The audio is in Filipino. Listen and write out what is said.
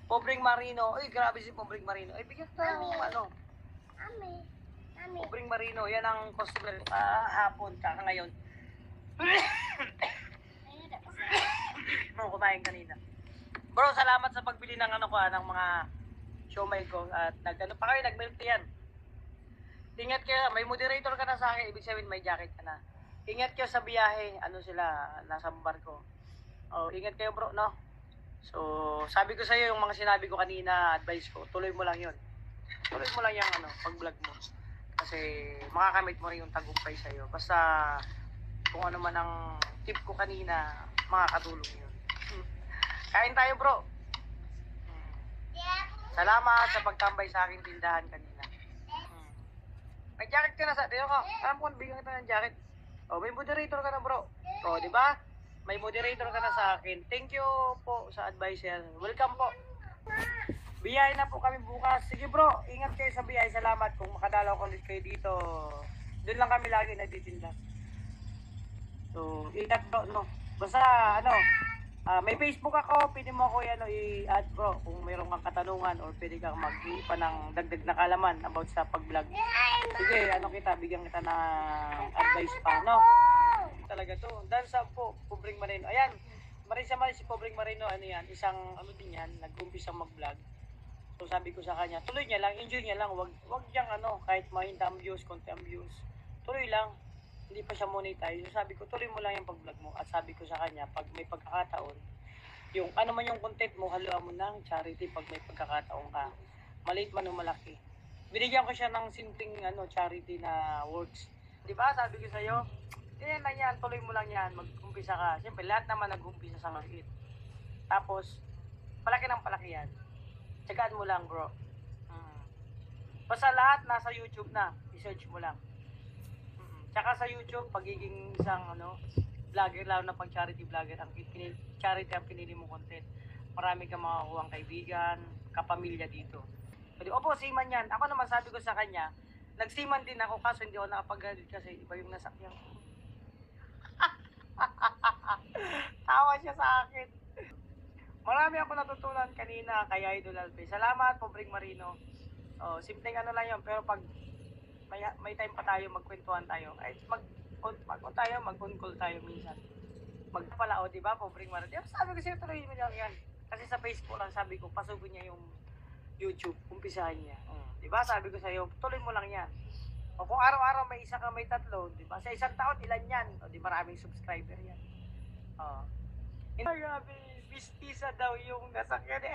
Pobreng Marino. Uy, grabe si Pobreng Marino. Ay, bigyan ka ng ano. Pobreng Marino. Yan ang customer hapon. Kaka ngayon. Kumain kanina. Bro, salamat sa pagbili ng ano ko, ng mga siomay ko. At nagano pa kayo, nag-milk tea yan. Ingat kayo, may moderator ka na sa akin. Ibig sabihin, may jacket ka na. Ingat kayo sa biyahe. Ano sila, nasa barko. Oh, ingat kayo bro, no? So, sabi ko sa iyo yung mga sinabi ko kanina, advice ko, tuloy mo lang 'yon. Tuloy mo lang yung pag-vlog mo. Kasi makakamit mo rin yung tagumpay sa iyo. Basta kung ano man ang tip ko kanina, makakatulong 'yon. Kain tayo, bro. Salamat sa pagtambay sa aking tindahan kanina. May jacket ka na sa, tiyo ko. Alam ko, bigyan kita ng jacket. Oh, may moderator ka na, bro. Oh, di ba? May moderator ka na sa akin. Thank you po sa advice yan. Welcome po. Biyahe na po kami bukas. Sige bro, ingat kayo sa biyahe. Salamat kung makadalaw ko ulit kayo dito. Doon lang kami lagi nagtitinda. So, ingat bro, no? Basta, may Facebook ako. Pwede mo ako i-add bro. Kung mayroon kang katanungan or pwede kang mag-iipa ng dagdag na kalaman about sa pag-vlog. Sige, bigyan kita ng advice pa, no? Talaga to. Dahil sa Pobreng Marino. Ayan, Marisa si Pobreng Marino, isang din yan, nag-umpisang mag-vlog. So sabi ko sa kanya, tuloy niya lang, enjoy niya lang, wag diyang kahit mahinta ang views, konti ang views. Tuloy lang, hindi pa siya monetize. So sabi ko, tuloy mo lang yung pag-vlog mo. At sabi ko sa kanya, pag may pagkakataon, yung ano man yung content mo, haluan mo ng charity pag may pagkakataon ka. Maliit man o malaki. Binigyan ko siya ng simpleng charity na works. Di ba? Sabi ko sa'yo, yan lang yan, tuloy mo lang yan, mag-umpisa ka. Siyempre, lahat naman nag-umpisa sa maliit. Tapos, palaki ng palaki yan. Tsagaan mo lang, bro. Basta lahat nasa YouTube na, i-search mo lang. Tsaka sa YouTube, pagiging isang vlogger, lalo na pag charity vlogger, charity ang pinili mong content. Marami kang makakuha kaibigan, kapamilya dito. Opo, seaman yan. Ako naman sabi ko sa kanya, nagsiman din ako kaso hindi ako nakapag-graduate kasi iba yung nasakyan ko. Tawa siya sa akin. Marami ako natutunan kanina kay Idol Alpe. Salamat, Pobreng Marino. Oh, simpleng lang yun. Pero pag may time pa tayo, magkwentuhan tayo. Ay, mag-on call tayo minsan. Magpala, di ba, Pobreng Marino? Sabi ko siya, tuloy mo lang yan. Kasi sa Facebook lang sabi ko, pasukin niya yung YouTube, umpisahan niya. Di ba? Sabi ko sa'yo, tuloy mo lang yan. O kung araw-araw may isa ka, may tatlo, di ba? Sa isang taon, ilan yan? O di maraming subscriber yan. Grabe, mistisa daw yung nasakyan.